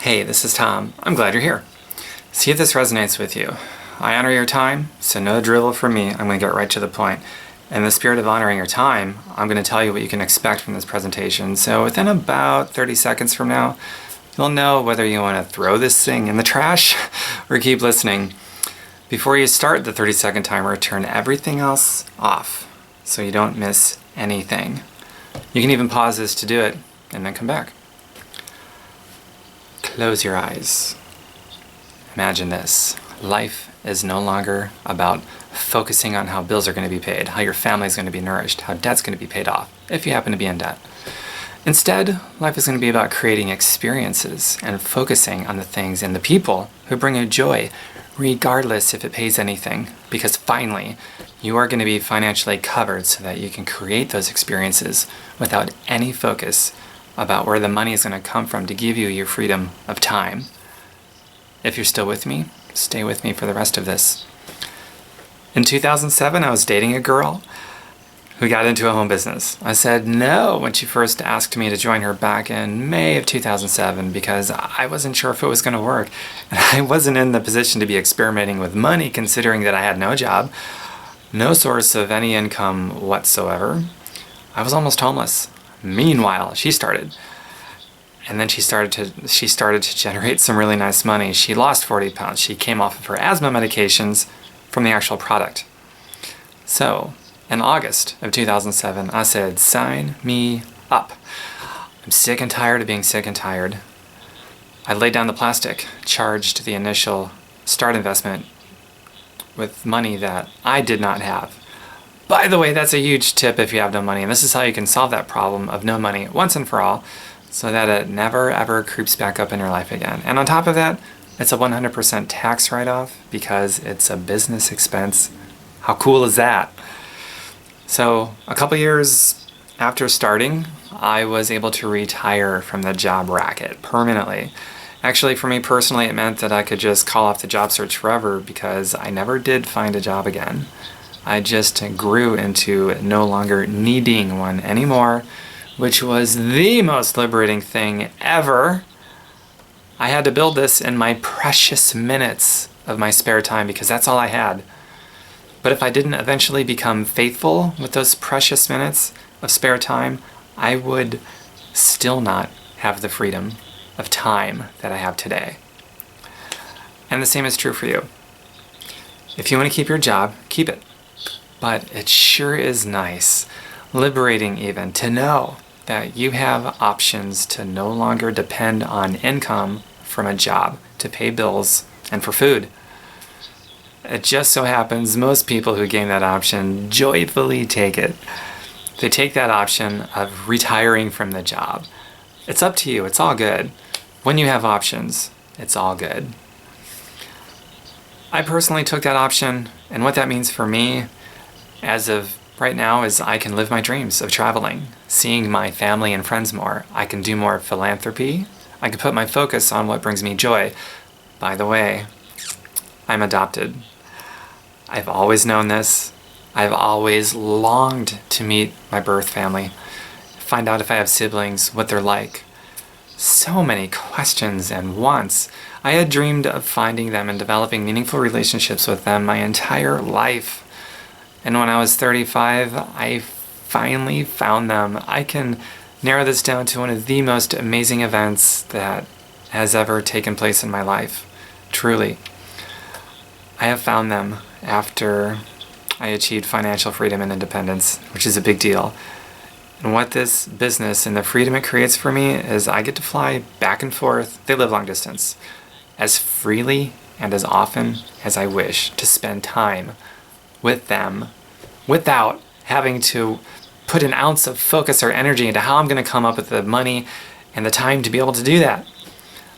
Hey, this is Tom. I'm glad you're here. See if this resonates with you. I honor your time, so no drivel from me. I'm going to get right to the point. In the spirit of honoring your time, I'm going to tell you what you can expect from this presentation. So within about 30 seconds from now, you'll know whether you want to throw this thing in the trash or keep listening. Before you start the 30-second timer, turn everything else off so you don't miss anything. You can even pause this to do it and then come back. Close your eyes. Imagine this. Life is no longer about focusing on how bills are going to be paid, how your family is going to be nourished, how debt's going to be paid off, if you happen to be in debt. Instead, life is going to be about creating experiences and focusing on the things and the people who bring you joy, regardless if it pays anything, because finally, you are going to be financially covered so that you can create those experiences without any focus about where the money is going to come from to give you your freedom of time. If you're still with me, stay with me for the rest of this. In 2007, I was dating a girl who got into a home business. I said no when she first asked me to join her back in May of 2007 because I wasn't sure if it was going to work. And I wasn't in the position to be experimenting with money, considering that I had no job, no source of any income whatsoever. I was almost homeless. Meanwhile, she started. And then she started to generate some really nice money. She lost 40 pounds. She came off of her asthma medications from the actual product. So, in August of 2007, I said, sign me up. I'm sick and tired of being sick and tired. I laid down the plastic, charged the initial start investment with money that I did not have. By the way, that's a huge tip if you have no money, and this is how you can solve that problem of no money once and for all, so that it never ever creeps back up in your life again. And on top of that, it's a 100% tax write-off because it's a business expense. How cool is that? So a couple years after starting, I was able to retire from the job racket permanently. Actually, for me personally, it meant that I could just call off the job search forever because I never did find a job again. I just grew into no longer needing one anymore, which was the most liberating thing ever. I had to build this in my precious minutes of my spare time because that's all I had. But if I didn't eventually become faithful with those precious minutes of spare time, I would still not have the freedom of time that I have today. And the same is true for you. If you want to keep your job, keep it. But it sure is nice, liberating even, to know that you have options to no longer depend on income from a job to pay bills and for food. It just so happens most people who gain that option joyfully take it. They take that option of retiring from the job. It's up to you, it's all good. When you have options, it's all good. I personally took that option, and what that means for me as of right now is I can live my dreams of traveling, seeing my family and friends more. I can do more philanthropy. I can put my focus on what brings me joy. By the way, I'm adopted. I've always known this. I've always longed to meet my birth family, find out if I have siblings, what they're like. So many questions and wants. I had dreamed of finding them and developing meaningful relationships with them my entire life. And when I was 35, I finally found them. I can narrow this down to one of the most amazing events that has ever taken place in my life. Truly. I have found them after I achieved financial freedom and independence, which is a big deal. And what this business and the freedom it creates for me is I get to fly back and forth, they live long distance, as freely and as often as I wish, to spend time with them without having to put an ounce of focus or energy into how I'm going to come up with the money and the time to be able to do that.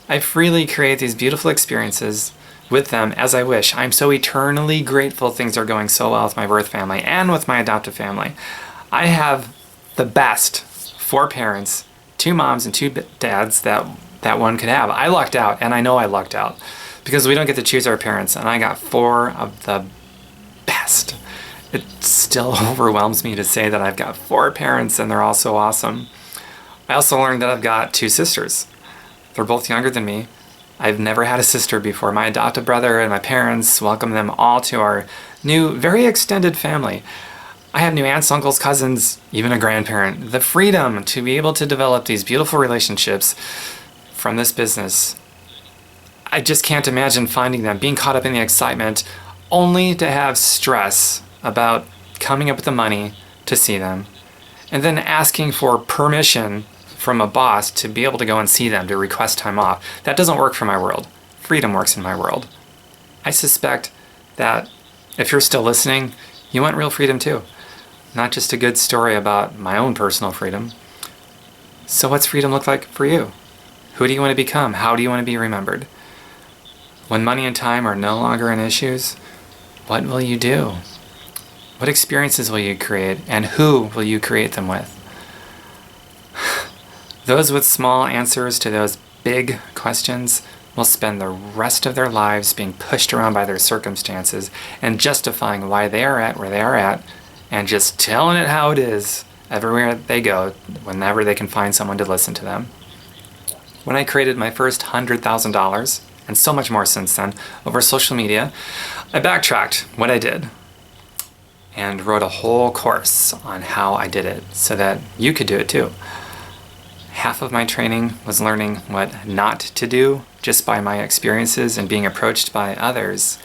I freely create these beautiful experiences with them as I wish. I'm so eternally grateful things are going so well with my birth family and with my adoptive family. I have the best 4 parents, 2 moms and 2 dads that one could have. I lucked out, and I know I lucked out because we don't get to choose our parents, and I got 4 of the best. It still overwhelms me to say that I've got 4 parents and they're all so awesome. I also learned that I've got 2 sisters. They're both younger than me, I've never had a sister before. My adopted brother and my parents welcome them all to our new, very extended family. I have new aunts, uncles, cousins, even a grandparent. The freedom to be able to develop these beautiful relationships from this business. I just can't imagine finding them, being caught up in the excitement, only to have stress about coming up with the money to see them, and then asking for permission from a boss to be able to go and see them, to request time off. That doesn't work for my world. Freedom works in my world. I suspect that if you're still listening, you want real freedom too. Not just a good story about my own personal freedom. So what's freedom look like for you? Who do you want to become? How do you want to be remembered? When money and time are no longer an issues, what will you do? What experiences will you create, and who will you create them with? Those with small answers to those big questions will spend the rest of their lives being pushed around by their circumstances and justifying why they are at where they are at, and just telling it how it is everywhere they go, whenever they can find someone to listen to them. When I created my first $100,000, and so much more since then, over social media, I backtracked what I did and wrote a whole course on how I did it so that you could do it too. Half of my training was learning what not to do just by my experiences and being approached by others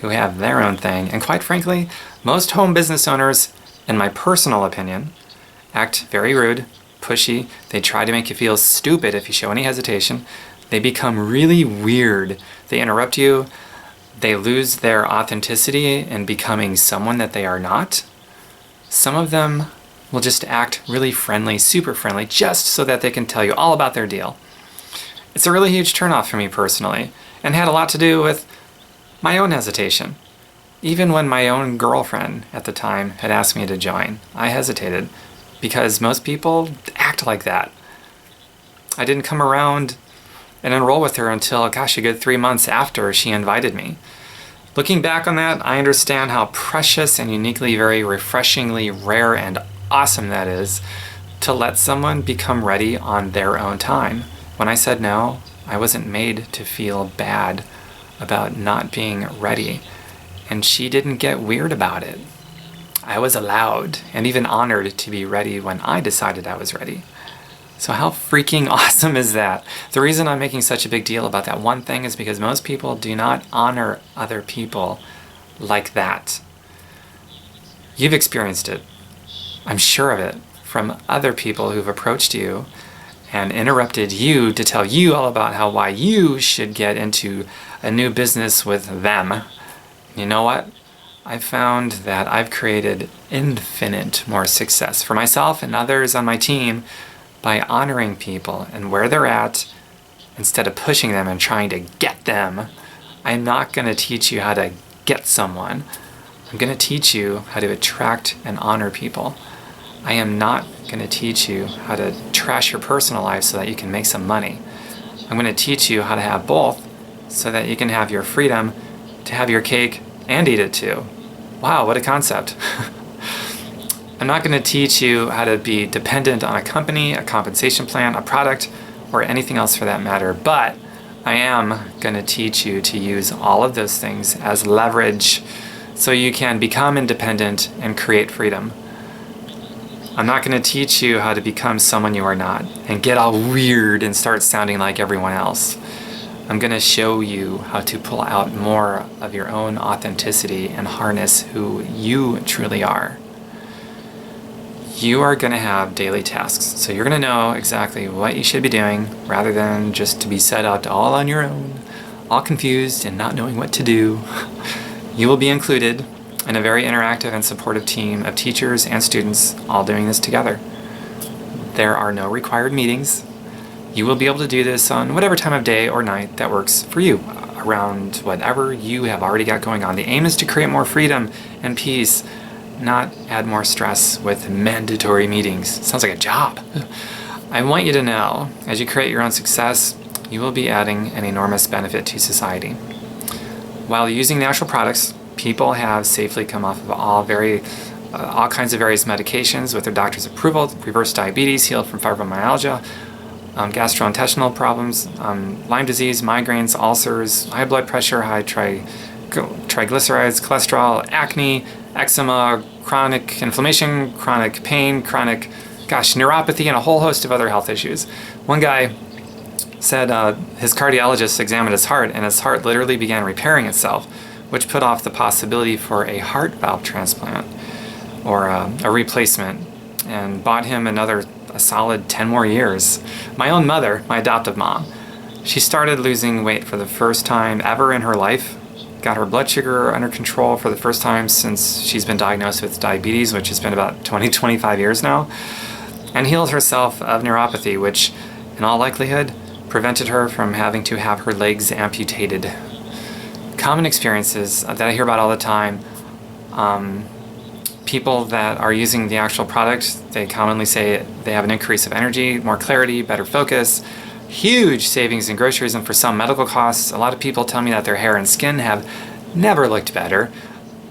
who have their own thing. And quite frankly, most home business owners, in my personal opinion, act very rude, pushy. They try to make you feel stupid if you show any hesitation. They become really weird. They interrupt you. They lose their authenticity in becoming someone that they are not. Some of them will just act really friendly, super friendly, just so that they can tell you all about their deal. It's a really huge turnoff for me personally, and had a lot to do with my own hesitation. Even when my own girlfriend at the time had asked me to join, I hesitated because most people act like that. I didn't come around and enroll with her until, a good 3 months after she invited me. Looking back on that, I understand how precious and uniquely, very refreshingly rare and awesome that is to let someone become ready on their own time. When I said no, I wasn't made to feel bad about not being ready, and she didn't get weird about it. I was allowed and even honored to be ready when I decided I was ready. So how freaking awesome is that? The reason I'm making such a big deal about that one thing is because most people do not honor other people like that. You've experienced it. I'm sure of it from other people who've approached you and interrupted you to tell you all about why you should get into a new business with them. You know what? I've found that I've created infinite more success for myself and others on my team by honoring people and where they're at instead of pushing them and trying to get them. I'm not going to teach you how to get someone. I'm going to teach you how to attract and honor people. I am not going to teach you how to trash your personal life so that you can make some money. I'm going to teach you how to have both so that you can have your freedom to have your cake and eat it too. Wow, what a concept. I'm not going to teach you how to be dependent on a company, a compensation plan, a product, or anything else for that matter, but I am going to teach you to use all of those things as leverage so you can become independent and create freedom. I'm not going to teach you how to become someone you are not and get all weird and start sounding like everyone else. I'm going to show you how to pull out more of your own authenticity and harness who you truly are. You are going to have daily tasks, so you're going to know exactly what you should be doing rather than just to be set out all on your own, all confused and not knowing what to do. You will be included in a very interactive and supportive team of teachers and students all doing this together. There are no required meetings. You will be able to do this on whatever time of day or night that works for you, around whatever you have already got going on. The aim is to create more freedom and peace, not add more stress with mandatory meetings. Sounds like a job. I want you to know, as you create your own success, you will be adding an enormous benefit to society. While using natural products, people have safely come off of all kinds of various medications with their doctor's approval, reversed diabetes, healed from fibromyalgia, gastrointestinal problems, Lyme disease, migraines, ulcers, high blood pressure, high triglycerides, cholesterol, acne, eczema, chronic inflammation, chronic pain, neuropathy, and a whole host of other health issues. One guy said his cardiologist examined his heart, and his heart literally began repairing itself, which put off the possibility for a heart valve transplant or a replacement, and bought him a solid 10 more years. My own mother, my adoptive mom, she started losing weight for the first time ever in her life, got her blood sugar under control for the first time since she's been diagnosed with diabetes, which has been about 25 years now, and healed herself of neuropathy, which in all likelihood prevented her from having to have her legs amputated. Common experiences that I hear about all the time, people that are using the actual product, they commonly say they have an increase of energy, more clarity, better focus, huge savings in groceries and for some medical costs. A lot of people tell me that their hair and skin have never looked better.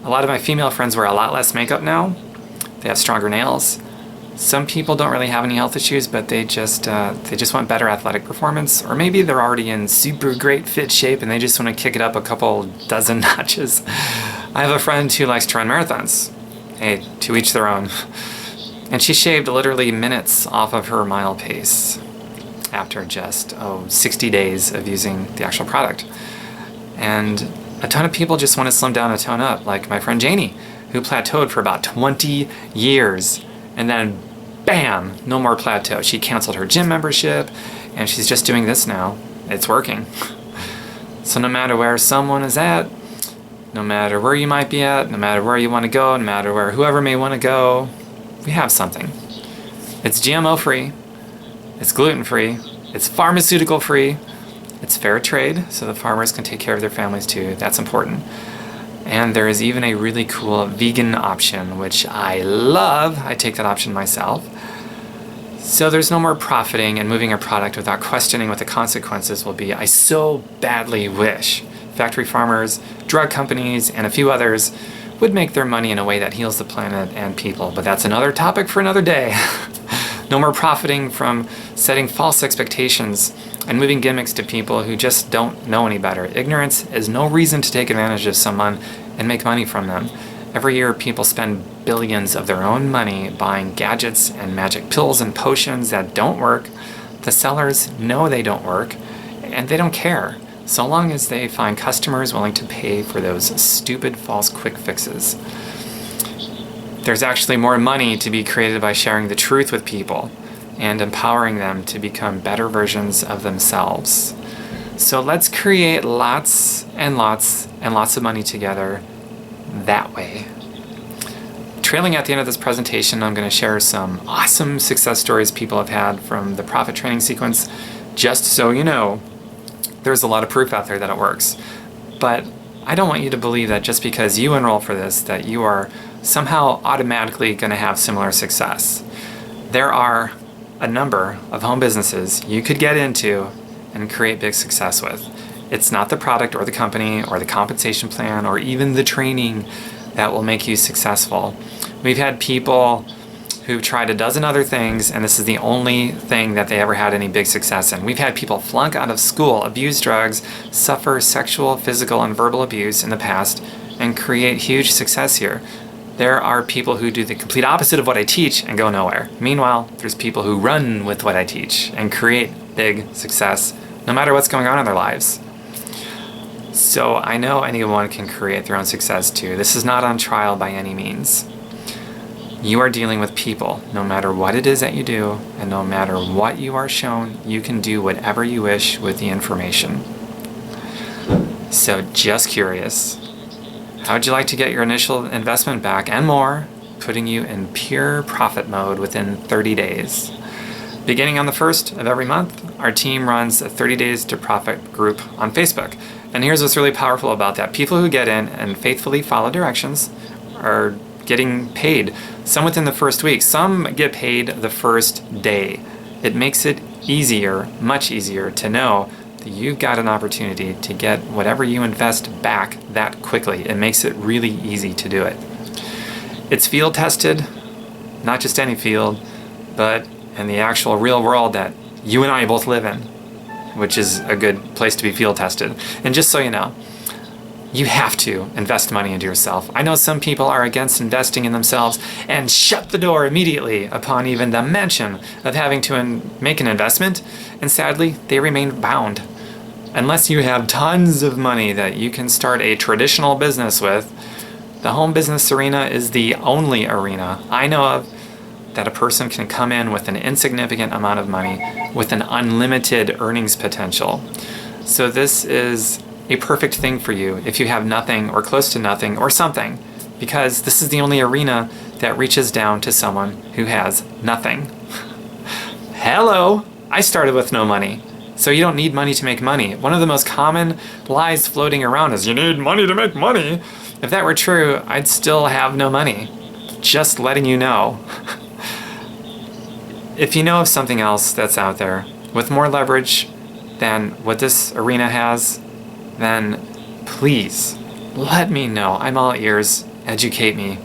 A lot of my female friends wear a lot less makeup now. They have stronger nails. Some people don't really have any health issues, but they just want better athletic performance, or maybe they're already in super great fit shape and they just want to kick it up a couple dozen notches. I have a friend who likes to run marathons. Hey, to each their own. And she shaved literally minutes off of her mile pace after just 60 days of using the actual product. And a ton of people just want to slim down and tone up, like my friend Janie, who plateaued for about 20 years, and then bam, no more plateau. She canceled her gym membership, and she's just doing this now. It's working. So no matter where someone is at, no matter where you might be at, no matter where you want to go, no matter where whoever may want to go, we have something. It's GMO free, it's gluten free, it's pharmaceutical free, it's fair trade, so the farmers can take care of their families too. That's important. And there is even a really cool vegan option, which I love. I take that option myself. So there's no more profiting and moving a product without questioning what the consequences will be. I so badly wish factory farmers, drug companies, and a few others would make their money in a way that heals the planet and people. But that's another topic for another day. No more profiting from setting false expectations and moving gimmicks to people who just don't know any better. Ignorance is no reason to take advantage of someone and make money from them. Every year, people spend billions of their own money buying gadgets and magic pills and potions that don't work. The sellers know they don't work, and they don't care, so long as they find customers willing to pay for those stupid false quick fixes. There's actually more money to be created by sharing the truth with people and empowering them to become better versions of themselves. So let's create lots and lots and lots of money together that way. Trailing at the end of this presentation, I'm going to share some awesome success stories people have had from the profit training sequence. Just so you know, there's a lot of proof out there that it works. But I don't want you to believe that just because you enroll for this, that you are somehow automatically going to have similar success. There are a number of home businesses you could get into and create big success with. It's not the product or the company or the compensation plan or even the training that will make you successful. We've had people who've tried a dozen other things, and this is the only thing that they ever had any big success in. We've had people flunk out of school, abuse drugs, suffer sexual, physical, and verbal abuse in the past, and create huge success here. There are people who do the complete opposite of what I teach and go nowhere. Meanwhile, there's people who run with what I teach and create big success, no matter what's going on in their lives. So I know anyone can create their own success too. This is not on trial by any means. You are dealing with people. No matter what it is that you do, and no matter what you are shown, you can do whatever you wish with the information. So just curious, how would you like to get your initial investment back and more, putting you in pure profit mode within 30 days? Beginning on the 1st of every month, our team runs a 30 Days to Profit group on Facebook. And here's what's really powerful about that. People who get in and faithfully follow directions are getting paid. Some within the first week, some get paid the first day. It makes it easier, much easier, to know that you've got an opportunity to get whatever you invest back that quickly. It makes it really easy to do it. It's field tested, not just any field, but in the actual real world that you and I both live in, which is a good place to be field tested. And just so you know, you have to invest money into yourself. I know some people are against investing in themselves and shut the door immediately upon even the mention of having to make an investment, and sadly, they remain bound. Unless you have tons of money that you can start a traditional business with, the home business arena is the only arena I know of that a person can come in with an insignificant amount of money with an unlimited earnings potential. So this is a perfect thing for you if you have nothing or close to nothing or something, because this is the only arena that reaches down to someone who has nothing. Hello! I started with no money, so you don't need money to make money. One of the most common lies floating around is you need money to make money. If that were true, I'd still have no money. Just letting you know. If you know of something else that's out there with more leverage than what this arena has, then please let me know. I'm all ears. Educate me.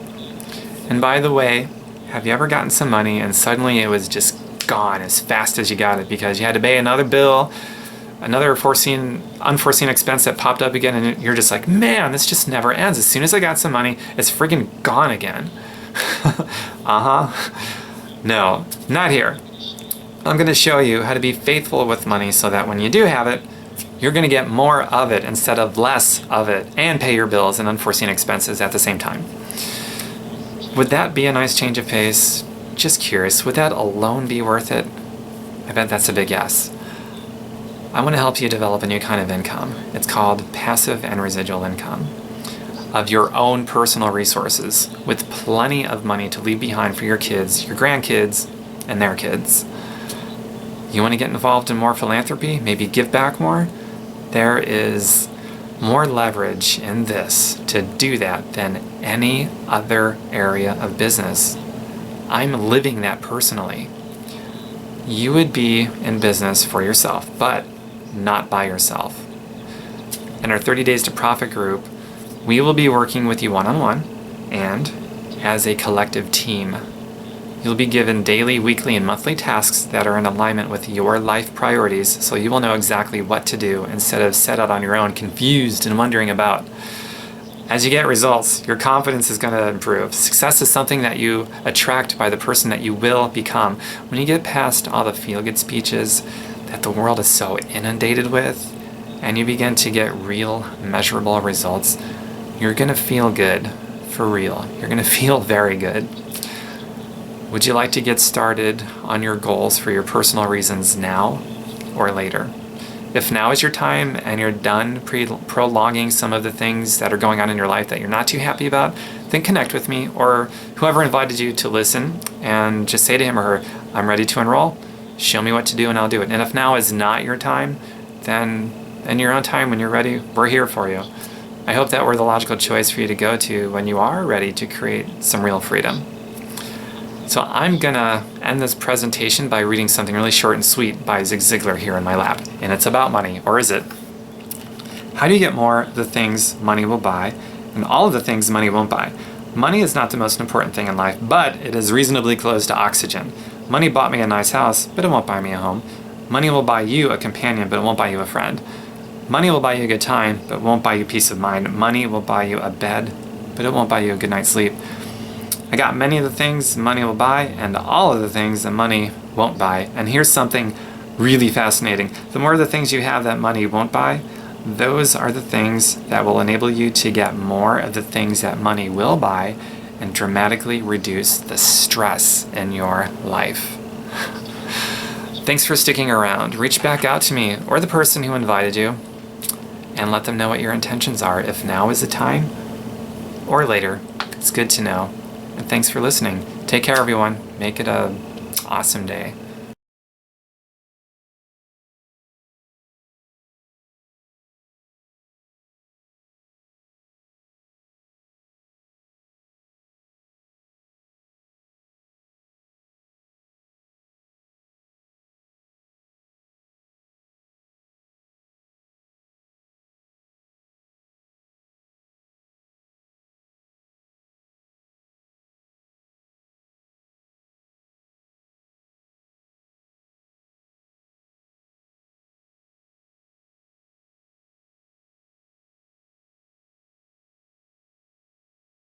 And by the way, have you ever gotten some money and suddenly it was just gone as fast as you got it because you had to pay another bill, another unforeseen expense that popped up again, and you're just like, man, this just never ends. As soon as I got some money, it's friggin' gone again. No, not here. I'm going to show you how to be faithful with money so that when you do have it, you're going to get more of it instead of less of it and pay your bills and unforeseen expenses at the same time. Would that be a nice change of pace? Just curious, would that alone be worth it? I bet that's a big yes. I want to help you develop a new kind of income. It's called passive and residual income of your own personal resources with plenty of money to leave behind for your kids, your grandkids, and their kids. You want to get involved in more philanthropy? Maybe give back more? There is more leverage in this to do that than any other area of business. I'm living that personally. You would be in business for yourself, but not by yourself. In our 30 Days to Profit group, we will be working with you one-on-one and as a collective team. You'll be given daily, weekly, and monthly tasks that are in alignment with your life priorities, so you will know exactly what to do instead of set out on your own, confused and wondering about. As you get results, your confidence is going to improve. Success is something that you attract by the person that you will become. When you get past all the feel-good speeches that the world is so inundated with, and you begin to get real, measurable results, you're going to feel good for real. You're going to feel very good. Would you like to get started on your goals for your personal reasons now or later? If now is your time and you're done prolonging some of the things that are going on in your life that you're not too happy about, then connect with me or whoever invited you to listen and just say to him or her, I'm ready to enroll. Show me what to do and I'll do it. And if now is not your time, then in your own time when you're ready, we're here for you. I hope that we're the logical choice for you to go to when you are ready to create some real freedom. So I'm gonna end this presentation by reading something really short and sweet by Zig Ziglar here in my lap. And it's about money, or is it? How do you get more of the things money will buy and all of the things money won't buy? Money is not the most important thing in life, but it is reasonably close to oxygen. Money bought me a nice house, but it won't buy me a home. Money will buy you a companion, but it won't buy you a friend. Money will buy you a good time, but won't buy you peace of mind. Money will buy you a bed, but it won't buy you a good night's sleep. I got many of the things money will buy and all of the things that money won't buy. And here's something really fascinating. The more of the things you have that money won't buy, those are the things that will enable you to get more of the things that money will buy and dramatically reduce the stress in your life. Thanks for sticking around. Reach back out to me or the person who invited you and let them know what your intentions are. If now is the time or later, it's good to know. And thanks for listening. Take care, everyone. Make it an awesome day.